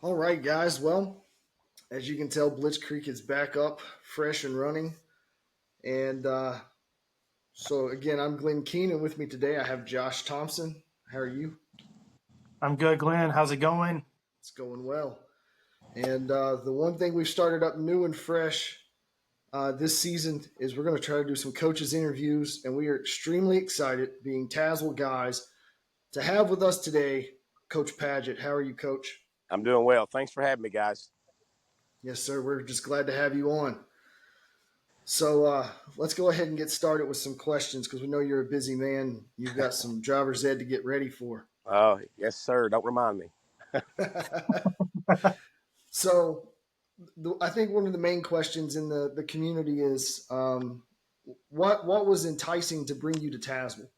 All right, guys. Well, as you can tell, Blitz Creek is back up, fresh and running. And so, again, I'm Glenn Keene, and with me today I have Josh Thompson. How are you? I'm good, Glenn. How's it going? It's going well. And the one thing we've started up new and fresh this season is we're going to try to do some coaches' interviews, and we are extremely excited, being Tazewell guys, to have with us today Coach Padgett. How are you, Coach? I'm doing well. Thanks for having me, guys. Yes, sir. We're just glad to have you on. So let's go ahead and get started with some questions because we know you're a busy man. You've got some driver's ed to get ready for. Oh, yes, sir. Don't remind me. So I think one of the main questions in the community is what was enticing to bring you to Tazewell?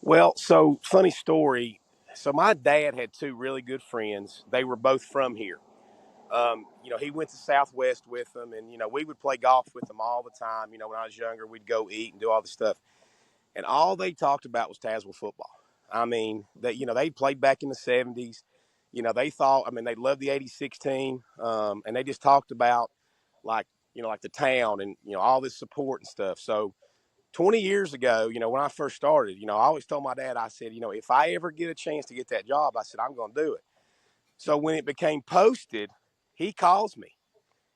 Well, so funny story. So my dad had two really good friends. They were both from here. He went to Southwest with them, and we would play golf with them all the time. When I was younger, we'd go eat and do all this stuff, and all they talked about was Tazewell football. I mean, they played back in the '70s. They thought, they loved the '86 team, and they just talked about like like the town and all this support and stuff. So 20 years ago, when I first started, I always told my dad, I said, if I ever get a chance to get that job, I said, I'm going to do it. So when it became posted, he calls me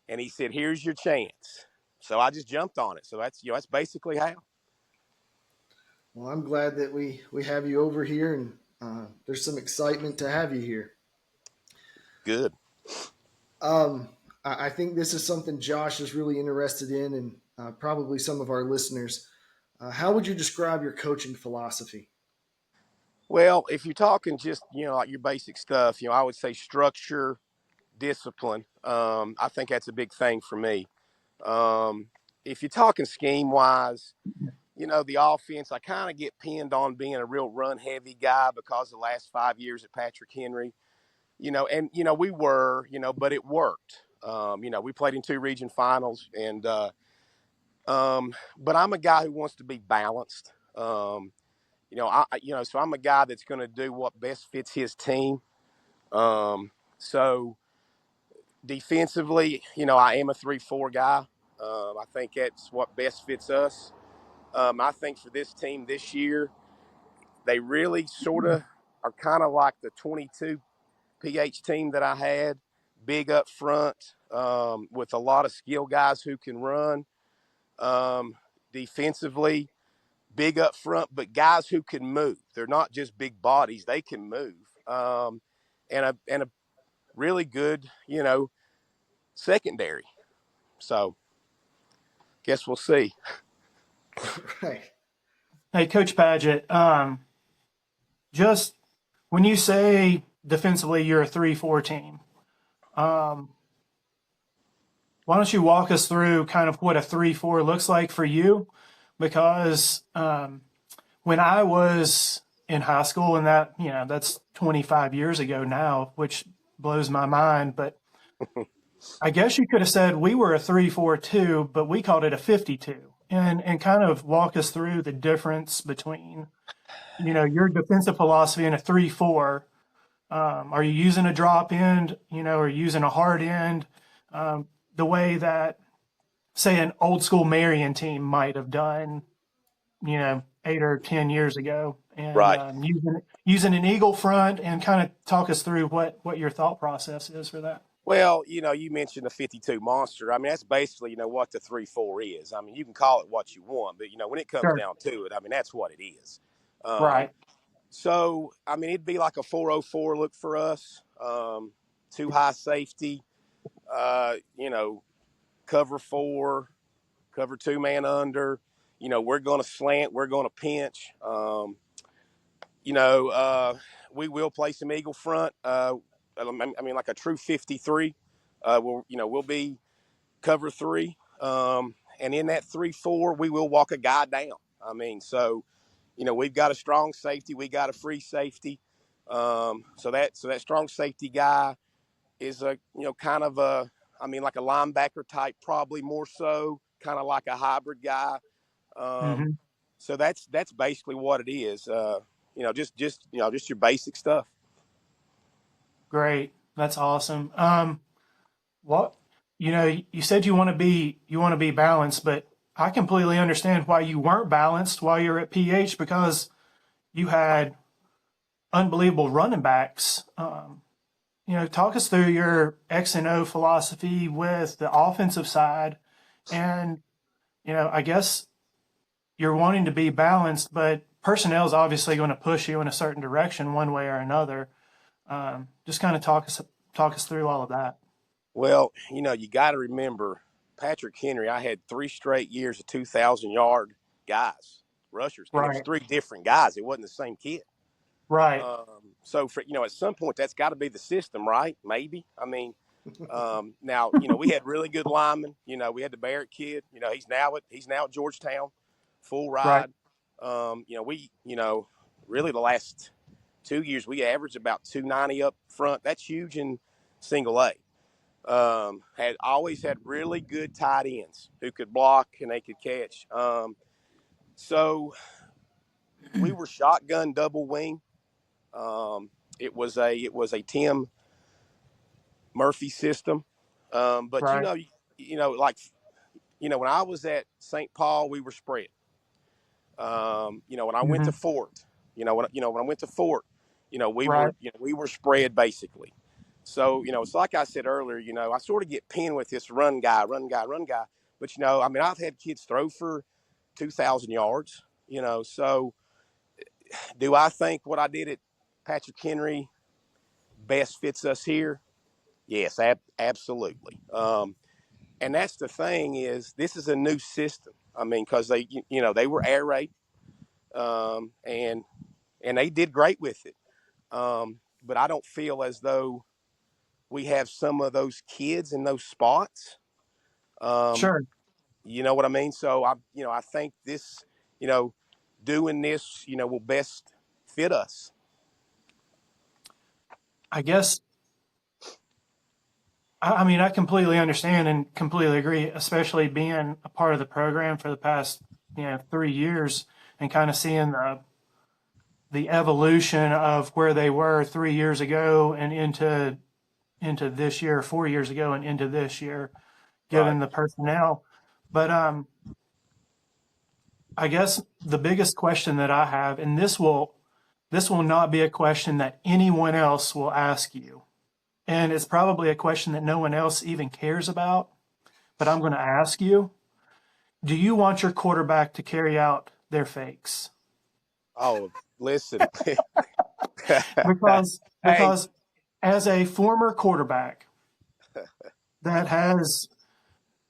and he said, here's your chance. So I just jumped on it. So that's basically how. Well, I'm glad that we have you over here, and there's some excitement to have you here. Good. I think this is something Josh is really interested in, and probably some of our listeners. How would you describe your coaching philosophy? Well, if you're talking just, like your basic stuff, I would say structure, discipline. I think that's a big thing for me. If you're talking scheme wise, the offense, I kind of get pinned on being a real run heavy guy because the last 5 years at Patrick Henry, we were, but it worked. We played in two region finals but I'm a guy who wants to be balanced. So I'm a guy that's going to do what best fits his team. So defensively, I am a 3-4 guy. I think that's what best fits us. I think for this team this year, they really sort of are kind of like the 22 PH team that I had, big up front with a lot of skill guys who can run. Defensively, big up front, but guys who can move. They're not just big bodies; they can move. And a really good, secondary. So, guess we'll see. Right. Hey, Coach Padgett, just when you say defensively you're a 3-4 team, um, why don't you walk us through kind of what a 3-4 looks like for you? Because when I was in high school, and that's 25 years ago now, which blows my mind, but I guess you could have said we were a 3-4-2, but we called it a 52. And kind of walk us through the difference between, your defensive philosophy and a 3-4. Are you using a drop end? Are you using a hard end? The way that, say, an old school Marion team might have done, 8 or 10 years ago, and Right. using an eagle front, and kind of talk us through what your thought process is for that. Well, you mentioned the 52 monster. That's basically, what the 3-4 is. You can call it what you want, but, when it comes Sure. down to it, that's what it is. Um, Right. so, it'd be like a 404 look for us. Too high safety, cover four, cover two man under. We're going to slant, we're going to pinch. You know, uh, we will play some eagle front. Like a true 53. We'll be cover three. And in that 3-4, we will walk a guy down. We've got a strong safety, we got a free safety. So that strong safety guy is kind of like a linebacker type, probably more so, kind of like a hybrid guy. Um, Hmm. so that's basically what it is. Just your basic stuff. Great. That's awesome. What you said you want to be balanced, but I completely understand why you weren't balanced while you were at PH because you had unbelievable running backs. Talk us through your X and O philosophy with the offensive side, and I guess you're wanting to be balanced, but personnel is obviously going to push you in a certain direction one way or another. Just kind of talk us through all of that. Well, you got to remember Patrick Henry. I had 3 straight years of 2,000-yard guys, rushers, and it was Right, 3 different guys. It wasn't the same kid. right, So for at some point that's got to be the system, right? Maybe. I mean, now we had really good linemen. We had the Barrett kid. He's now at Georgetown, full right. ride. We really the last 2 years we averaged about 290 up front. That's huge in single A. Had always had really good tight ends who could block and they could catch. So we were shotgun double wing. It was a Tim Murphy system. But Right. when I was at St. Paul, we were spread. When I went Hmm. to Fort, when I went to Fort, Right. we were spread basically. So, it's like I said earlier, I sort of get pinned with this run guy. But, I've had kids throw for 2,000 yards, so do I think what I did at Patrick Henry best fits us here? Yes, absolutely. And that's the thing is this is a new system. I mean, because they were air raid, and they did great with it. But I don't feel as though we have some of those kids in those spots. Um, Sure. you know what I mean? So I think this, doing this, will best fit us. I guess I mean I completely understand and completely agree, especially being a part of the program for the past 3 years and kind of seeing the evolution of where they were 3 years ago and into this year, 4 years ago and into this year, Right. given the personnel. But I guess the biggest question that I have, and this will not be a question that anyone else will ask you, and it's probably a question that no one else even cares about, but I'm going to ask you: do you want your quarterback to carry out their fakes? Oh, listen. Because Hey, because as a former quarterback that has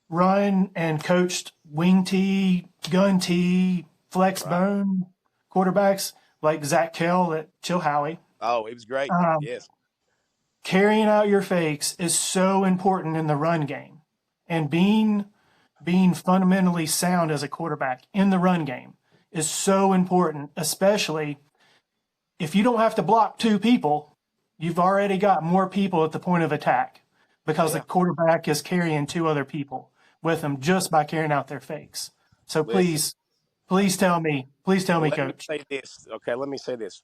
run and coached wing tee, gun tee, flex right. bone quarterbacks like Zach Kell at Chilhowie. Oh, it was great. Um, Yes. Carrying out your fakes is so important in the run game, and being fundamentally sound as a quarterback in the run game is so important, especially if you don't have to block 2 people. You've already got more people at the point of attack because the Yeah. quarterback is carrying 2 other people with them just by carrying out their fakes. So Listen. please tell Well, me, let me coach. say this. Okay, let me say this.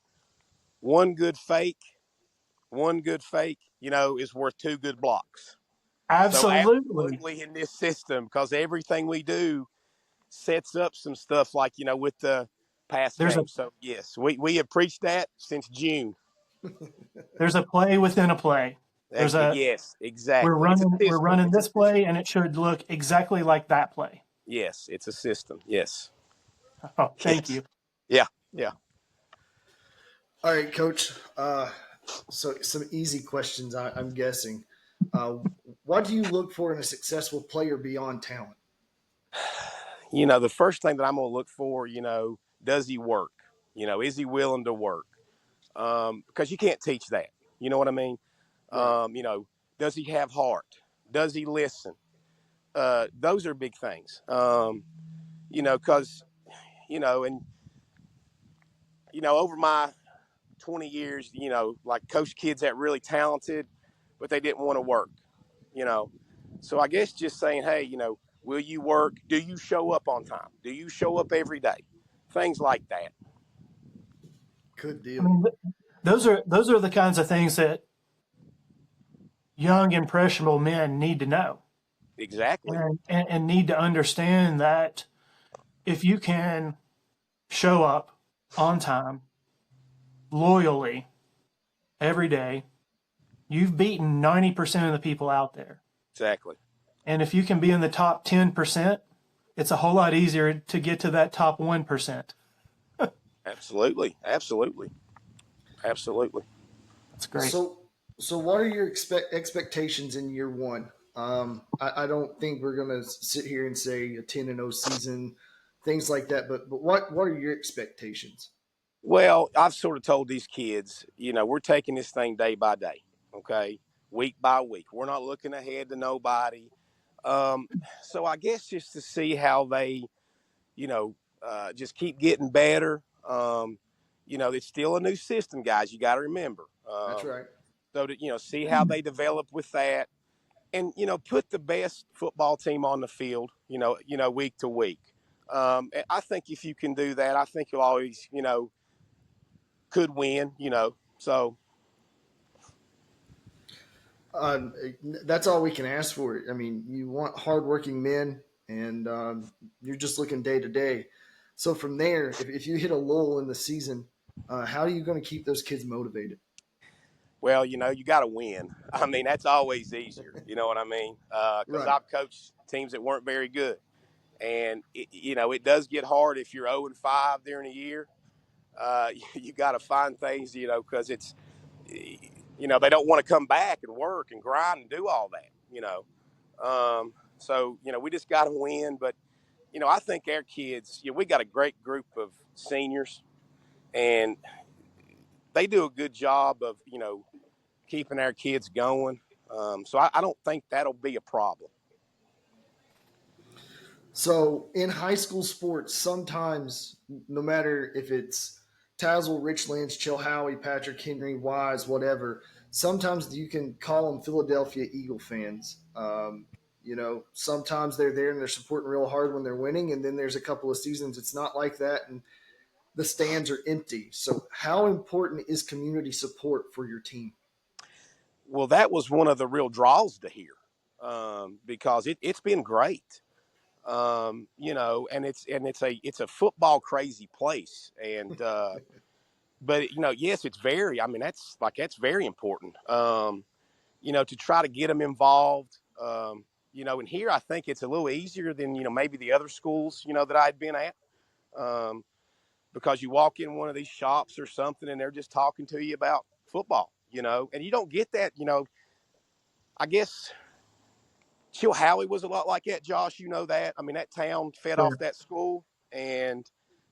One good fake, one good fake, is worth 2 good blocks. So Absolutely. absolutely in this system, because everything we do sets up some stuff like, with the pass There's a game. So yes, we have preached that since June. there's a play within a play. There's a Yes, we're exactly. It's a running we're system. running It's a this play system. and it should look exactly like that play. Yes, it's a system. Yes. Oh, thank Yes. you. Yeah. Yeah. All right, Coach. So some easy questions, I'm guessing. Uh, what do you look for in a successful player beyond talent? The first thing that I'm going to look for, does he work? Is he willing to work? Because you can't teach that. You know what I mean? Right. Does he have heart? Does he listen? Those are big things. Because, and, over my 20 years, like coach kids that really talented, but they didn't want to work, you know. So I guess just saying, hey, will you work? Do you show up on time? Do you show up every day? Things like that. Good I deal. mean, those are the kinds of things that young impressionable men need to know Exactly. and need to understand that if you can show up on time, loyally, every day, you've beaten 90% of the people out there. Exactly. And if you can be in the top 10%, it's a whole lot easier to get to that top 1%. Absolutely. Absolutely. Absolutely. That's great. So what are your expectations in year one? I don't think we're gonna sit here and say a 10-0 season, things like that. But what are your expectations? Well, I've sort of told these kids, we're taking this thing day by day, okay, week by week. We're not looking ahead to nobody. Um, so I guess just to see how they, you know, just keep getting better. It's still a new system, guys. You got to remember. That's right. So to see how they develop with that, and put the best football team on the field. Week to week. And I think if you can do that, I think you'll always, could win. So Um, that's all we can ask for. I mean, you want hardworking men, and you're just looking day to day. So from there, if you hit a lull in the season, how are you going to keep those kids motivated? well, you got to win. I mean, that's always easier. You know what I mean? Because Right. I've coached teams that weren't very good, and it does get hard if you're 0-5 during a year. You got to find things, because they don't want to come back and work and grind and do all that. So we just got to win. But I think our kids, we got a great group of seniors, and they do a good job of keeping our kids going. So I don't think that'll be a problem. So in high school sports, sometimes no matter if it's Tazewell, Richlands, Chilhowie, Patrick Henry, Wise, whatever, sometimes you can call them Philadelphia Eagle fans. Sometimes they're there and they're supporting real hard when they're winning, and then there's a couple of seasons it's not like that, and the stands are empty. So how important is community support for your team? Well, that was one of the real draws to here, because it's been great. And it's a football crazy place, and but yes, it's very. I mean, that's very important. To try to get them involved. And here I think it's a little easier than maybe the other schools that I'd been at, because you walk in one of these shops or something and they're just talking to you about football, and you don't get that. I guess Chilhowie was a lot like that, Josh. You know that. I mean, that town fed off Sure. that school, and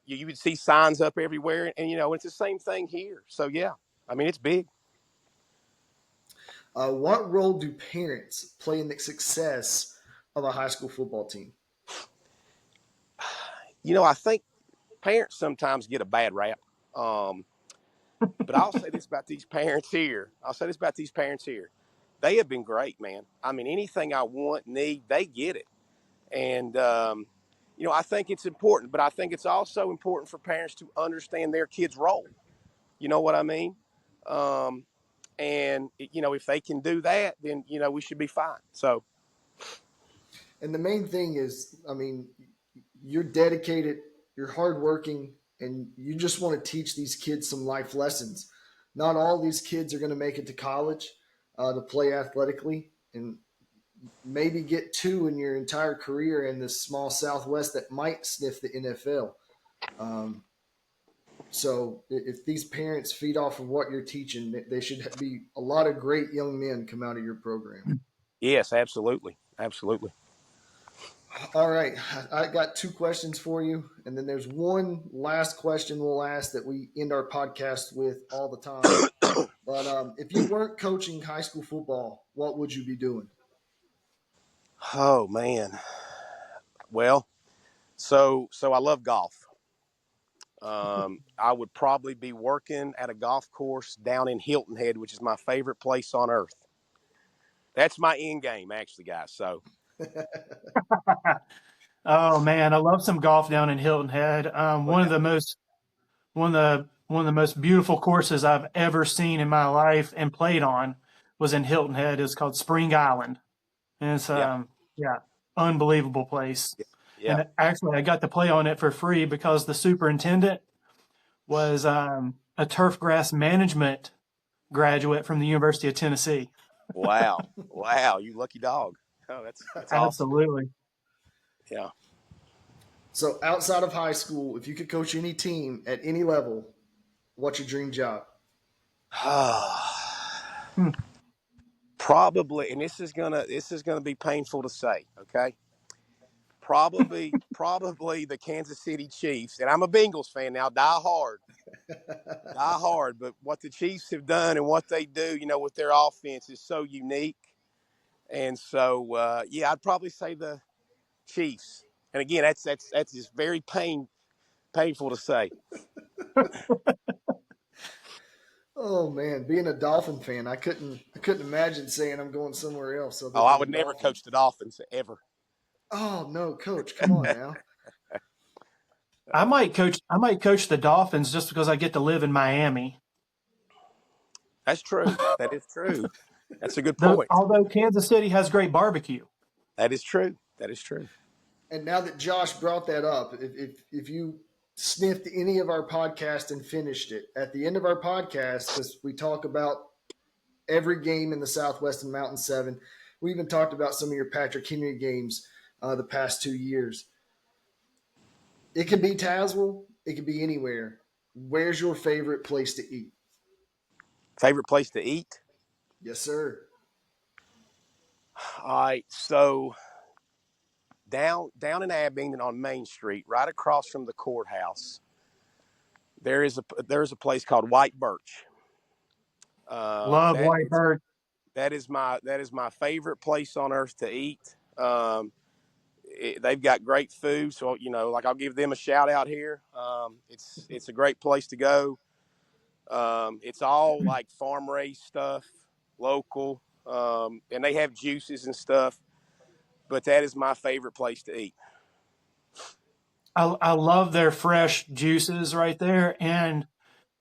you would see signs up everywhere, and it's the same thing here. So yeah, I mean, it's big. What role do parents play in the success of a high school football team? I think parents sometimes get a bad rap. Um, but I'll say this about these parents here. They have been great, man. I mean, anything I want, need, they get it. And, I think it's important, but I think it's also important for parents to understand their kid's role. You know what I mean? Um, and, if they can do that, then, we should be fine. So, And the main thing is, I mean, you're dedicated, you're hardworking, and you just want to teach these kids some life lessons. Not all these kids are going to make it to college to play athletically, and maybe get two in your entire career in this small Southwest that might sniff the NFL. Um, so if these parents feed off of what you're teaching, they should be a lot of great young men come out of your program. yes, absolutely. Absolutely. All right, I got two questions for you, and then there's one last question we'll ask that we end our podcast with all the time. But if you weren't coaching high school football, what would you be doing? Oh, man. Well, so I love golf. I would probably be working at a golf course down in Hilton Head, which is my favorite place on earth. That's my end game, actually, guys. So, Oh man, I love some golf down in Hilton Head. One of the most beautiful courses I've ever seen in my life and played on was in Hilton Head. It was called Spring Island, and it's Yeah. yeah, unbelievable place. Yeah. And actually, I got to play on it for free because the superintendent was a turf grass management graduate from the University of Tennessee. Wow. Wow. You lucky dog. Oh, that's awesome. Absolutely. Yeah. So outside of high school, if you could coach any team at any level, what's your dream job? Hmm. Probably, and this is gonna be painful to say, okay? Probably the Kansas City Chiefs, and I'm a Bengals fan now, die hard. But what the Chiefs have done and what they do, with their offense is so unique, and so yeah, I'd probably say the Chiefs. And again, that's just very painful to say. Oh man, being a Dolphin fan, I couldn't imagine saying I'm going somewhere else other Oh, I than would the never Dolphins. coach the Dolphins ever. Oh no, coach, come on now. I might coach the Dolphins just because I get to live in Miami. That's true. That is true. That's a good Though, point. although Kansas City has great barbecue. That is true. That is true. And now that Josh brought that up, if you sniffed any of our podcast and finished it at the end of our podcast, because we talk about every game in the Southwest and Mountain Seven, we even talked about some of your Patrick Henry games the past 2 years. It can be Tazewell, it can be anywhere. Where's your favorite place to eat? Favorite place to eat? Yes, sir. All right. So down in Abingdon on Main Street, right across from the courthouse, there's a place called White Birch. Love That White is Bird. my favorite place on earth to eat. They've got great food, so like I'll give them a shout out here. It's a great place to go. It's all like farm raised stuff, local, and they have juices and stuff. But that is my favorite place to eat. I love their fresh juices right there. And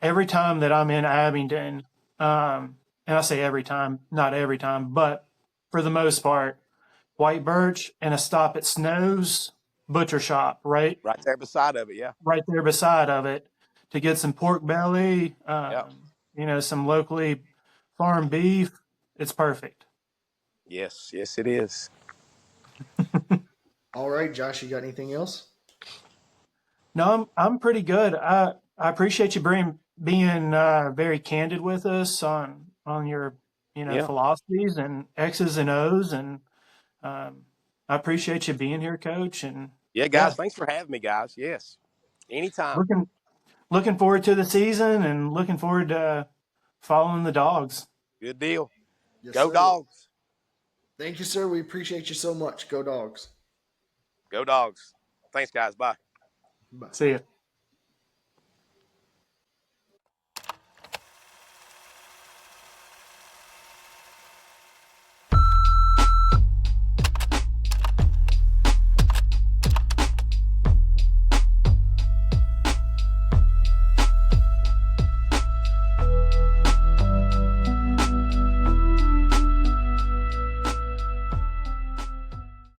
every time that I'm in Abingdon, and I say every time, not every time, but for the most part, White Birch and a stop at Snow's Butcher Shop, right? Right there beside of it, yeah. Right there beside of it to get some pork belly, Yeah. some locally farmed beef. It's perfect. Yes, it is. All right, Josh, you got anything else? No, I'm pretty good. I appreciate you being very candid with us on your Yeah. philosophies and X's and O's, and um, I appreciate you being here, Coach. And Yeah, guys, thanks for having me, guys. Yes. Anytime. looking forward to the season and looking forward to following the dogs. Good deal. Yes, Go sir. Dogs. Thank you, sir. We appreciate you so much. Go Dogs. Go Dogs. Thanks, guys. Bye. Bye. See you.